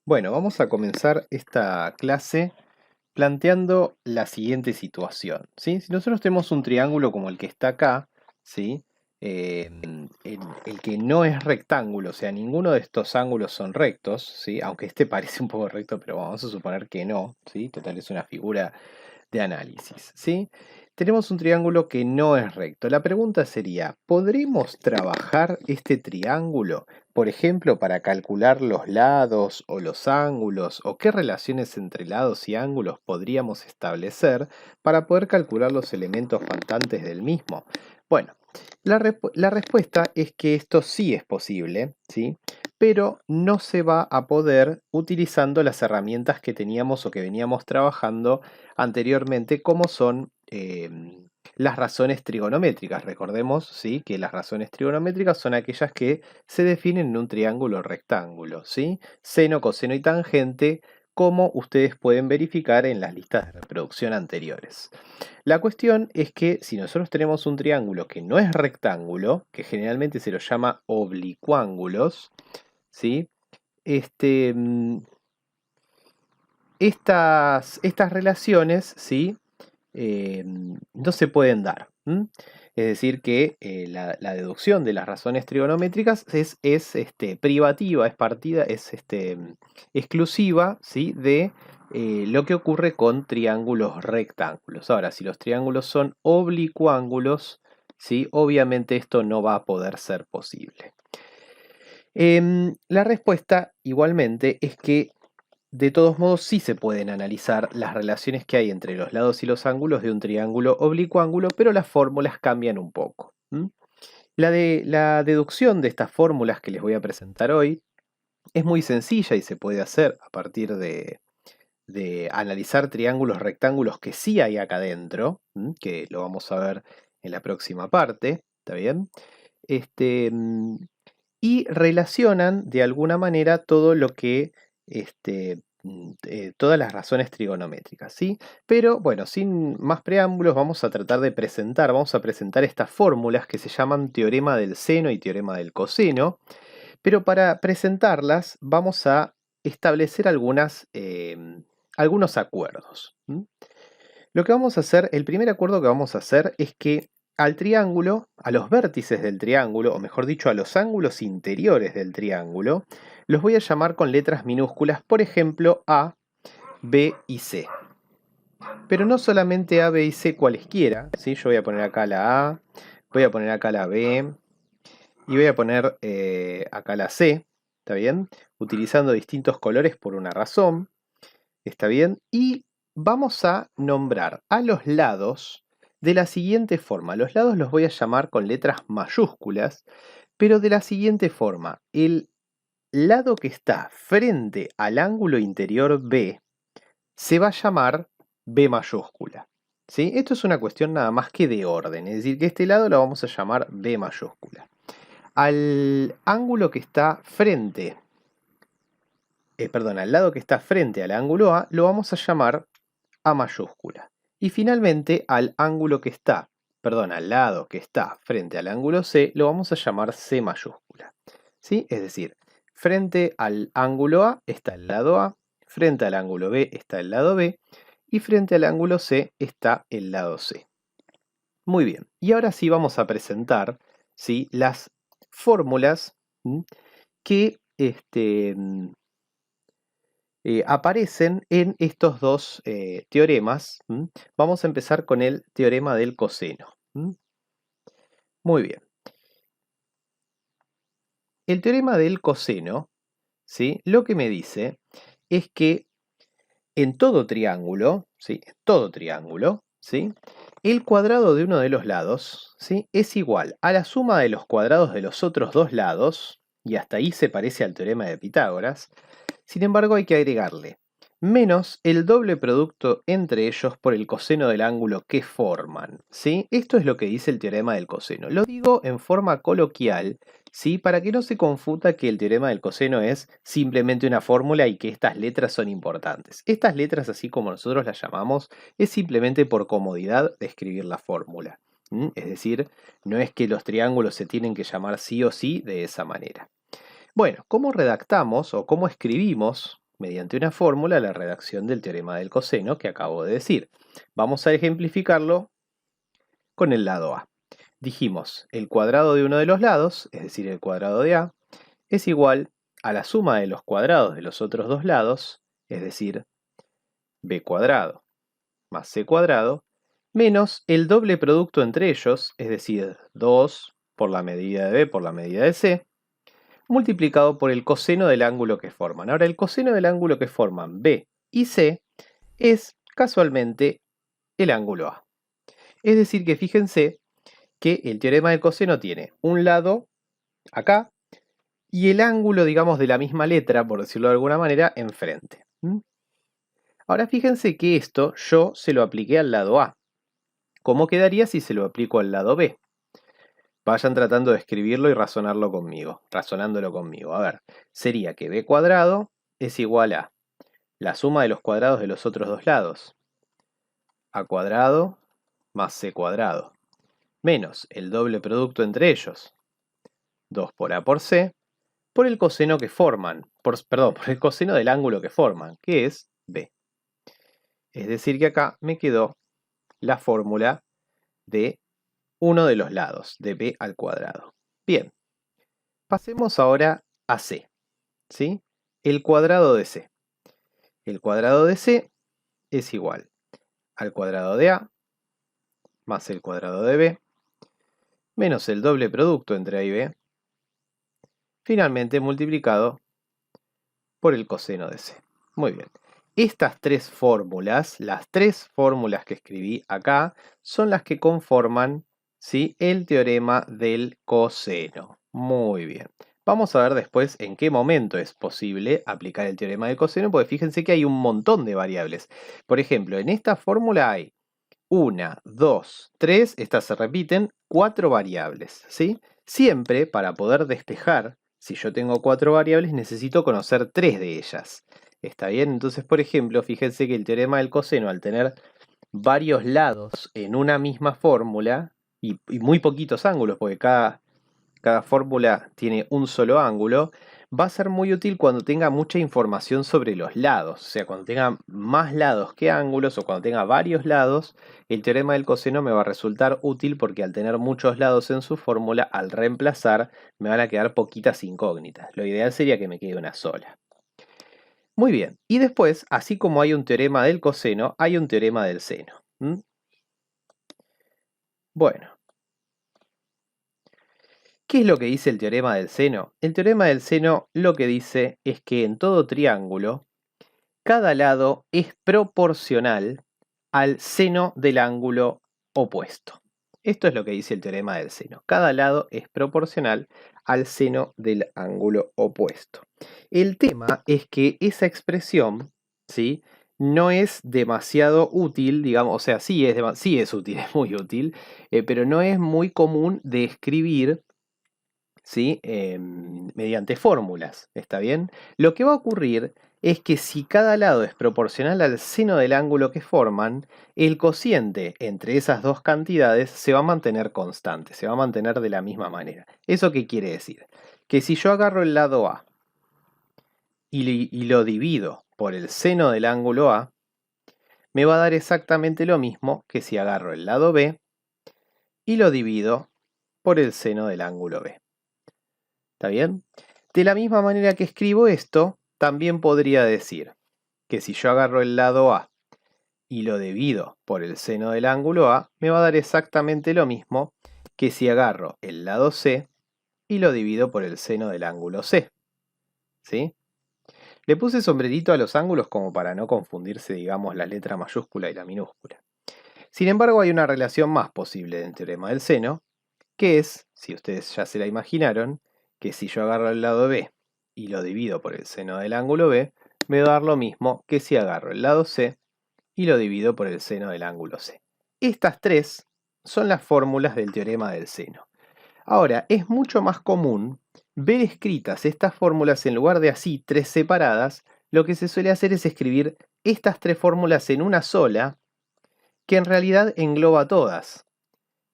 Bueno, vamos a comenzar esta clase planteando la siguiente situación, ¿sí? Si nosotros tenemos un triángulo como el que está acá, ¿sí? El que no es rectángulo, o sea, ninguno de estos ángulos son rectos, ¿sí? Aunque este parece un poco recto, pero vamos a suponer que no, ¿sí? Total, es una figura de análisis, ¿sí? Tenemos un triángulo que no es recto. La pregunta sería, ¿podremos trabajar este triángulo, por ejemplo, para calcular los lados o los ángulos, o qué relaciones entre lados y ángulos podríamos establecer para poder calcular los elementos faltantes del mismo? Bueno, la respuesta es que esto sí es posible, ¿sí? Pero no se va a poder utilizando las herramientas que teníamos o que veníamos trabajando anteriormente, como son las razones trigonométricas. Recordemos, ¿sí?, que las razones trigonométricas son aquellas que se definen en un triángulo rectángulo, ¿sí? Seno, coseno y tangente, como ustedes pueden verificar en las listas de reproducción anteriores. La cuestión es que si nosotros tenemos un triángulo que no es rectángulo, que generalmente se lo llama oblicuángulos, ¿sí? Estas relaciones, ¿sí?, no se pueden dar. Es decir, que la deducción de las razones trigonométricas es privativa, es partida, es exclusiva, ¿sí?, de lo que ocurre con triángulos rectángulos. Ahora, si los triángulos son oblicuángulos, ¿sí?, obviamente esto no va a poder ser posible. La respuesta, igualmente, es que de todos modos sí se pueden analizar las relaciones que hay entre los lados y los ángulos de un triángulo oblicuángulo, pero las fórmulas cambian un poco. La deducción de estas fórmulas que les voy a presentar hoy es muy sencilla y se puede hacer a partir de analizar triángulos rectángulos que sí hay acá adentro, que lo vamos a ver en la próxima parte, ¿está bien? Y relacionan de alguna manera todo lo que, todas las razones trigonométricas, ¿sí? Pero bueno, sin más preámbulos, vamos a tratar de vamos a presentar estas fórmulas que se llaman teorema del seno y teorema del coseno, pero para presentarlas vamos a establecer algunos acuerdos. Lo que vamos a hacer, el primer acuerdo que vamos a hacer es que al triángulo, a los vértices del triángulo, o mejor dicho, a los ángulos interiores del triángulo, los voy a llamar con letras minúsculas, por ejemplo, A, B y C. Pero no solamente A, B y C cualesquiera, ¿sí? Yo voy a poner acá la A, voy a poner acá la B y voy a poner acá la C, ¿está bien? Utilizando distintos colores por una razón, ¿está bien? Y vamos a nombrar a los lados de la siguiente forma. Los lados los voy a llamar con letras mayúsculas, pero de la siguiente forma. El lado que está frente al ángulo interior B se va a llamar B mayúscula, ¿sí? Esto es una cuestión nada más que de orden, es decir, que este lado lo vamos a llamar B mayúscula. Al ángulo que está frente, al lado que está frente al ángulo A, lo vamos a llamar A mayúscula. Y finalmente al al lado que está frente al ángulo C, lo vamos a llamar C mayúscula. ¿Sí? Es decir, frente al ángulo A está el lado A, frente al ángulo B está el lado B, y frente al ángulo C está el lado C. Muy bien, y ahora sí vamos a presentar, ¿sí?, las fórmulas que aparecen en estos dos teoremas. Vamos a empezar con el teorema del coseno. Muy bien. El teorema del coseno, ¿sí?, lo que me dice es que en todo triángulo, ¿sí?, ¿sí?, el cuadrado de uno de los lados, ¿sí?, es igual a la suma de los cuadrados de los otros dos lados, y hasta ahí se parece al teorema de Pitágoras. Sin embargo, hay que agregarle menos el doble producto entre ellos por el coseno del ángulo que forman, ¿sí? Esto es lo que dice el teorema del coseno. Lo digo en forma coloquial, ¿sí?, para que no se confunda que el teorema del coseno es simplemente una fórmula y que estas letras son importantes. Estas letras, así como nosotros las llamamos, es simplemente por comodidad de escribir la fórmula. Es decir, no es que los triángulos se tienen que llamar sí o sí de esa manera. Bueno, ¿cómo redactamos o cómo escribimos mediante una fórmula, la redacción del teorema del coseno que acabo de decir. Vamos a ejemplificarlo con el lado A. Dijimos, el cuadrado de uno de los lados, es decir, el cuadrado de A, es igual a la suma de los cuadrados de los otros dos lados, es decir, b cuadrado más c cuadrado, menos el doble producto entre ellos, es decir, 2 por la medida de b por la medida de c, multiplicado por el coseno del ángulo que forman. Ahora, el coseno del ángulo que forman b y c es casualmente el ángulo A. Es decir que fíjense que el teorema del coseno tiene un lado acá y el ángulo, digamos, de la misma letra, por decirlo de alguna manera, enfrente. Ahora fíjense que esto yo se lo apliqué al lado A. ¿Cómo quedaría si se lo aplico al lado B? Vayan tratando de escribirlo y razonándolo conmigo. A ver, sería que b cuadrado es igual a la suma de los cuadrados de los otros dos lados. A cuadrado más c cuadrado. Menos el doble producto entre ellos. 2 por a por c. Por el coseno que forman. Por el coseno del ángulo que forman, que es b. Es decir que acá me quedó la fórmula de uno de los lados, de b al cuadrado. Bien, pasemos ahora a c, ¿sí? El cuadrado de c. El cuadrado de c es igual al cuadrado de a más el cuadrado de b menos el doble producto entre a y b, finalmente multiplicado por el coseno de c. Muy bien. Estas tres fórmulas, las tres fórmulas que escribí acá, son las que conforman, ¿sí?, el teorema del coseno. Muy bien. Vamos a ver después en qué momento es posible aplicar el teorema del coseno, porque fíjense que hay un montón de variables. Por ejemplo, en esta fórmula hay 1, 2, 3, estas se repiten, 4 variables, ¿sí? Siempre para poder despejar, si yo tengo 4 variables, necesito conocer 3 de ellas. ¿Está bien? Entonces, por ejemplo, fíjense que el teorema del coseno, al tener varios lados en una misma fórmula, y muy poquitos ángulos, porque cada fórmula tiene un solo ángulo, va a ser muy útil cuando tenga mucha información sobre los lados. O sea, cuando tenga más lados que ángulos o cuando tenga varios lados, el teorema del coseno me va a resultar útil porque al tener muchos lados en su fórmula, al reemplazar, me van a quedar poquitas incógnitas. Lo ideal sería que me quede una sola. Muy bien, y después, así como hay un teorema del coseno, hay un teorema del seno. Bueno, ¿qué es lo que dice el teorema del seno? El teorema del seno lo que dice es que en todo triángulo, cada lado es proporcional al seno del ángulo opuesto. Esto es lo que dice el teorema del seno. Cada lado es proporcional al seno del ángulo opuesto. El tema es que esa expresión, ¿sí?, no es demasiado útil, digamos, o sea, sí es útil, es muy útil, pero no es muy común de escribir, ¿sí?, mediante fórmulas, ¿está bien? Lo que va a ocurrir es que si cada lado es proporcional al seno del ángulo que forman, el cociente entre esas dos cantidades se va a mantener constante, se va a mantener de la misma manera. ¿Eso qué quiere decir? Que si yo agarro el lado A y lo divido por el seno del ángulo A, me va a dar exactamente lo mismo que si agarro el lado B y lo divido por el seno del ángulo B. ¿Está bien? De la misma manera que escribo esto, también podría decir que si yo agarro el lado A y lo divido por el seno del ángulo A, me va a dar exactamente lo mismo que si agarro el lado C y lo divido por el seno del ángulo C. ¿Sí? Le puse sombrerito a los ángulos como para no confundirse, digamos, la letra mayúscula y la minúscula. Sin embargo, hay una relación más posible del teorema del seno, que es, si ustedes ya se la imaginaron, que si yo agarro el lado B y lo divido por el seno del ángulo B, me va a dar lo mismo que si agarro el lado C y lo divido por el seno del ángulo C. Estas tres son las fórmulas del teorema del seno. Ahora, es mucho más común ver escritas estas fórmulas en lugar de así, tres separadas. Lo que se suele hacer es escribir estas tres fórmulas en una sola, que en realidad engloba todas,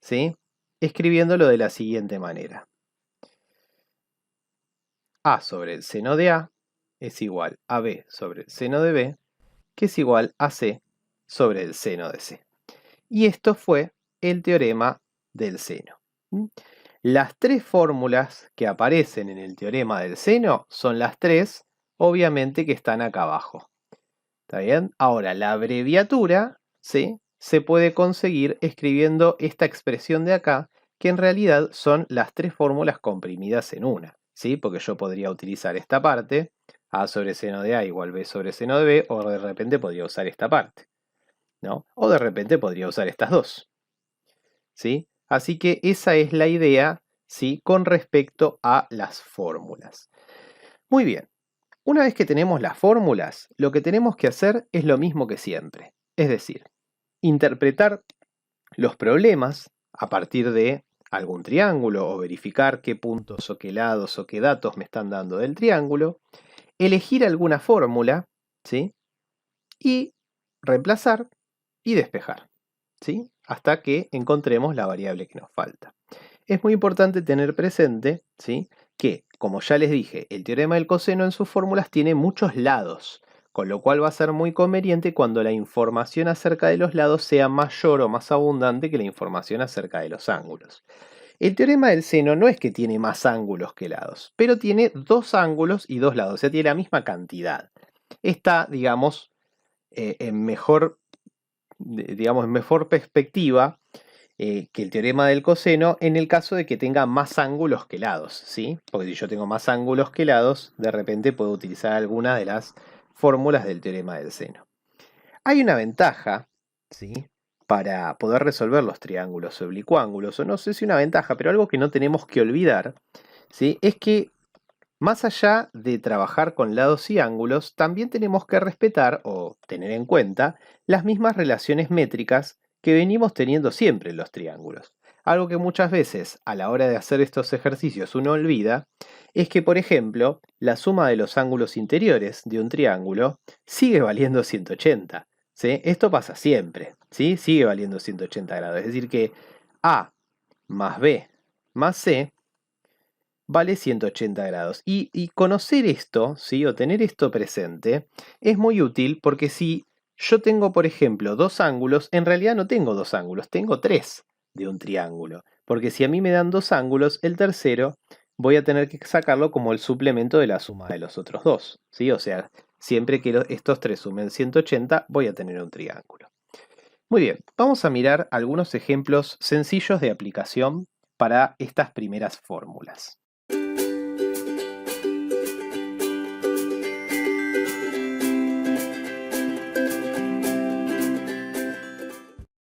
¿sí?, escribiéndolo de la siguiente manera. A sobre el seno de A es igual a B sobre el seno de B, que es igual a C sobre el seno de C. Y esto fue el teorema del seno. Las tres fórmulas que aparecen en el teorema del seno son las tres, obviamente, que están acá abajo. ¿Está bien? Ahora, la abreviatura, ¿sí?, se puede conseguir escribiendo esta expresión de acá, que en realidad son las tres fórmulas comprimidas en una, ¿sí? Porque yo podría utilizar esta parte, A sobre seno de A igual B sobre seno de B, o de repente podría usar esta parte, ¿no? O de repente podría usar estas dos, ¿sí? Así que esa es la idea, ¿sí?, con respecto a las fórmulas. Muy bien, una vez que tenemos las fórmulas, lo que tenemos que hacer es lo mismo que siempre, es decir, interpretar los problemas a partir de algún triángulo o verificar qué puntos o qué lados o qué datos me están dando del triángulo, elegir alguna fórmula, ¿sí?, y reemplazar y despejar, ¿sí?, hasta que encontremos la variable que nos falta. Es muy importante tener presente, ¿sí?, que, como ya les dije, el teorema del coseno en sus fórmulas tiene muchos lados, con lo cual va a ser muy conveniente cuando la información acerca de los lados sea mayor o más abundante que la información acerca de los ángulos. El teorema del seno no es que tiene más ángulos que lados, pero tiene dos ángulos y dos lados, o sea, tiene la misma cantidad. Está, digamos, en mejor perspectiva que el teorema del coseno en el caso de que tenga más ángulos que lados, ¿sí? Porque si yo tengo más ángulos que lados, de repente puedo utilizar alguna de las fórmulas del teorema del seno. Hay una ventaja, ¿sí?, para poder resolver los triángulos oblicuángulos, o no sé si una ventaja, pero algo que no tenemos que olvidar, ¿sí?, es que más allá de trabajar con lados y ángulos, también tenemos que respetar o tener en cuenta las mismas relaciones métricas que venimos teniendo siempre en los triángulos. Algo que muchas veces a la hora de hacer estos ejercicios uno olvida es que, por ejemplo, la suma de los ángulos interiores de un triángulo sigue valiendo 180. ¿Sí? Esto pasa siempre, ¿sí? Sigue valiendo 180 grados. Es decir que A más B más C vale 180 grados. Y conocer esto, ¿sí?, o tener esto presente, es muy útil porque si yo tengo, por ejemplo, dos ángulos, en realidad no tengo dos ángulos, tengo tres de un triángulo. Porque si a mí me dan dos ángulos, el tercero voy a tener que sacarlo como el suplemento de la suma de los otros dos, ¿sí? O sea, siempre que estos tres sumen 180, voy a tener un triángulo. Muy bien, vamos a mirar algunos ejemplos sencillos de aplicación para estas primeras fórmulas.